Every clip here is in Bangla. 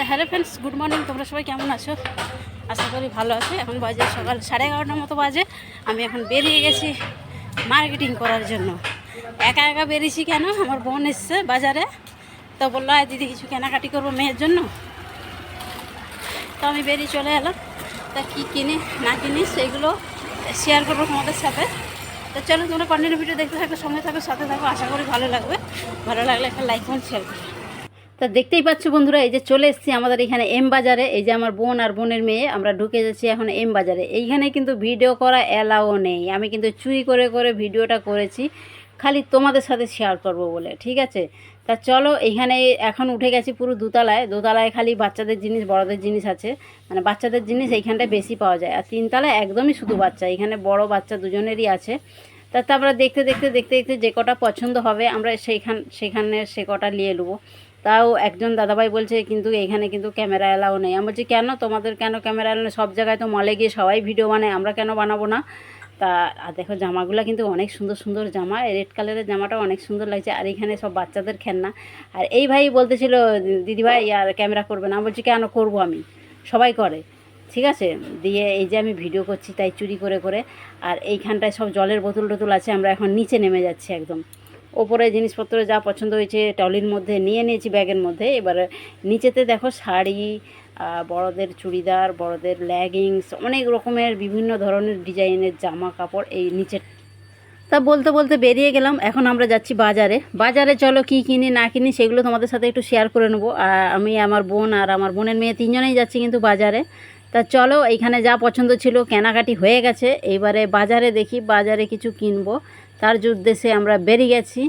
তো হ্যালো ফ্রেন্ডস, গুড মর্নিং। তোমরা সবাই কেমন আছো? আশা করি ভালো আছো। এখন বাজে সকাল 11:30টার মতো বাজে। আমি এখন বেরিয়ে গেছি মার্কেটিং করার জন্য। একা একা বেরিয়েছি কেন, আমার বোন এসছে বাজারে, তো বললো দিদি কিছু কেনাকাটি করবো মেয়ের জন্য। তো আমি বেরিয়ে চলে এলাম। তা কী কিনি না কিনি সেইগুলো শেয়ার করবো তোমাদের সাথে। তো চলো, তোমরা কন্টিনিউ ভিডিও দেখতে থাকো, সঙ্গে থাকো, সাথে থাকো। আশা করি ভালো লাগবে। ভালো লাগলে একটা লাইক কমেন্ট শেয়ার করো। তা দেখতেই পাচ্ছ বন্ধুরা, এই যে চলে এসেছি আমাদের এখানে এম বাজারে। এই যে আমার বোন আর বোনের মেয়ে, আমরা ঢুকে যাচ্ছি এখন এম বাজারে। এইখানে কিন্তু ভিডিও করা অ্যালাও নেই। আমি কিন্তু চুরি করে করে ভিডিওটা করেছি, খালি তোমাদের সাথে শেয়ার করব বলে, ঠিক আছে? তা চলো, এইখানে এখন উঠে গেছি পুরো দোতলায়। দোতলায় খালি বাচ্চাদের জিনিস, বড়দের জিনিস আছে। মানে বাচ্চাদের জিনিস এইখানটায় বেশি পাওয়া যায়। আর তিনতলায় একদমই শুধু বাচ্চা। এখানে বড় বাচ্চা দুজনেরই আছে। তারপরে দেখতে দেখতে দেখতে দেখতে যে কটা পছন্দ হবে আমরা সেখানে সে কটা নিয়ে নেবো। তাও একজন দাদাভাই বলছে কিন্তু এখানে কিন্তু ক্যামেরা এলাও নেই। আমি বলছি কেন, তোমাদের কেন ক্যামেরা এলাও নেই? সব জায়গায় তো মলে গিয়ে সবাই ভিডিও বানায়, আমরা কেন বানাবো না? তা আর দেখো জামাগুলো কিন্তু অনেক সুন্দর সুন্দর জামা। রেড কালারের জামাটা অনেক সুন্দর লাগছে। আর এখানে সব বাচ্চাদের খেলনা। আর এই ভাই বলতেছিল দিদিভাই আর ক্যামেরা করবে না। আমি বলছি কেন করবো, আমি সবাই করে, ঠিক আছে। দিয়ে এই যে আমি ভিডিও করছি তাই চুরি করে করে। আর এইখানটায় সব জলের বোতল টোতল আছে। আমরা এখন নিচে নেমে যাচ্ছি একদম। ওপরে জিনিসপত্র যা পছন্দ হয়েছে ট্রলির মধ্যে নিয়ে নিয়েছি, ব্যাগের মধ্যে। এবারে নিচেতে দেখো শাড়ি, বড়দের চুড়িদার, বড়দের লেগিংস, অনেক রকমের বিভিন্ন ধরনের ডিজাইনের জামা কাপড় এই নিচে। তা বলতে বলতে বেরিয়ে গেলাম। এখন আমরা যাচ্ছি বাজারে। বাজারে চলো কী কিনি না কিনি সেগুলো তোমাদের সাথে একটু শেয়ার করে নেবো। আমি, আমার বোন আর আমার বোনের মেয়ে তিনজনেই যাচ্ছি কিন্তু বাজারে। তা চলো, এইখানে যা পছন্দ ছিল কেনাকাটি হয়ে গেছে। এইবারে বাজারে দেখি, বাজারে কিছু কিনবো, তার উদ্দেশ্যে আমরা বেরিয়ে গেছি।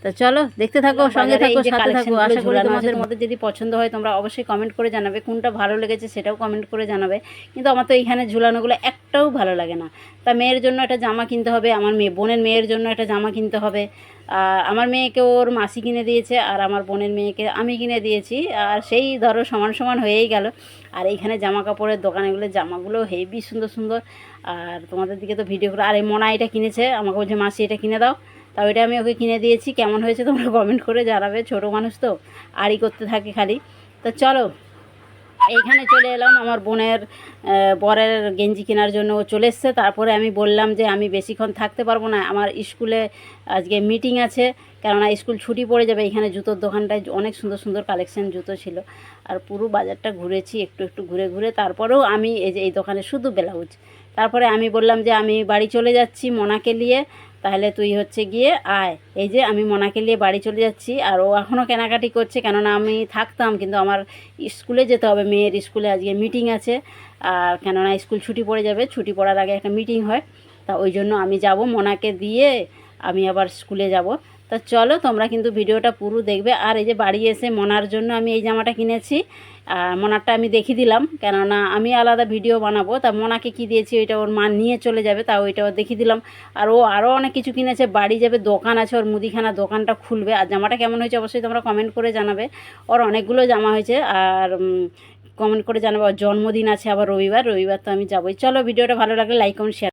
তো চলো, দেখতে থাকো, সঙ্গে থাকো, সাথে থাকো। আশা করি তোমাদের মধ্যে যদি পছন্দ হয় তোমরা অবশ্যই কমেন্ট করে জানাবে। কোনটা ভালো লেগেছে সেটাও কমেন্ট করে জানাবে। কিন্তু আমার তো এইখানে ঝুলানোগুলো একটাও ভালো লাগে না। তা মেয়ের জন্য একটা জামা কিনতে হবে, আমার বোনের মেয়ের জন্য একটা জামা কিনতে হবে। আমার মেয়েকে ওর মাসি কিনে দিয়েছে, আর আমার বোনের মেয়েকে আমি কিনে দিয়েছি। আর সেই ধরো সমান সমান হয়েই গেল। আর এইখানে জামা কাপড়ের দোকানেগুলো জামাগুলো হেভি সুন্দর সুন্দর। আর তোমাদের দিকে তো ভিডিও করে। আর এই মনা এটা কিনেছে, আমাকে বলছে মাসি এটা কিনে দাও। তাও এটা আমি ওকে কিনে দিয়েছি। কেমন হয়েছে তোমরা কমেন্ট করে জানাবে। ছোটো মানুষ তো আড়ি করতে থাকে খালি। তো চলো, এইখানে চলে এলাম আমার বোনের বরের গেঞ্জি কেনার জন্য। ও চলে এসছে। তারপরে আমি বললাম যে আমি বেশিক্ষণ থাকতে পারবো না, আমার স্কুলে আজকে মিটিং আছে, কেননা স্কুল ছুটি পড়ে যাবে। এখানে জুতোর দোকানটায় অনেক সুন্দর সুন্দর কালেকশন জুতো ছিল। আর পুরো বাজারটা ঘুরেছি একটু একটু ঘুরে ঘুরে। তারপরেও আমি এই যে এই দোকানে শুধু ব্লাউজ। তারপরে আমি বললাম যে আমি বাড়ি চলে যাচ্ছি মনাকে নিয়ে, তাহলে তুই হচ্ছে গিয়ে আয়। এই যে আমি মনাকে নিয়ে বাড়ি চলে যাচ্ছি। আর ও এখনও কেনাকাটি করছে, কেননা আমি থাকতাম কিন্তু আমার স্কুলে যেতে হবে। মেয়ের স্কুলে আজকে মিটিং আছে। আর কেননা স্কুল ছুটি পড়ে যাবে, ছুটি পড়ার আগে একটা মিটিং হয়। তা ওই জন্য আমি যাব, মনাকে দিয়ে আমি আবার স্কুলে যাব। তা চলো, তোমরা কিন্তু ভিডিওটা পুরো দেখবে। আর এই যে বাড়ি এসে মনার জন্য আমি এই জামাটা কিনেছি। মনারটা আমি দেখিয়ে দিলাম, কেননা আমি আলাদা ভিডিও বানাবো। তা মনাকে কি দিয়েছি ওইটা ওর মা নিয়ে চলে যাবে, তা ওইটাও দেখিয়ে দিলাম। আর ও আরও অনেক কিছু কিনেছে, বাড়ি যাবে, দোকান আছে ওর, মুদিখানা দোকানটা খুলবে। আর জামাটা কেমন হয়েছে অবশ্যই তোমরা কমেন্ট করে জানাবে। ওর অনেকগুলো জামা হয়েছে। আর কমেন্ট করে জানাবে। ওর জন্মদিন আছে আবার রবিবার, রবিবার তো আমি যাবোই। চলো, ভিডিওটা ভালো লাগলে লাইক কমেন্ট শেয়ার।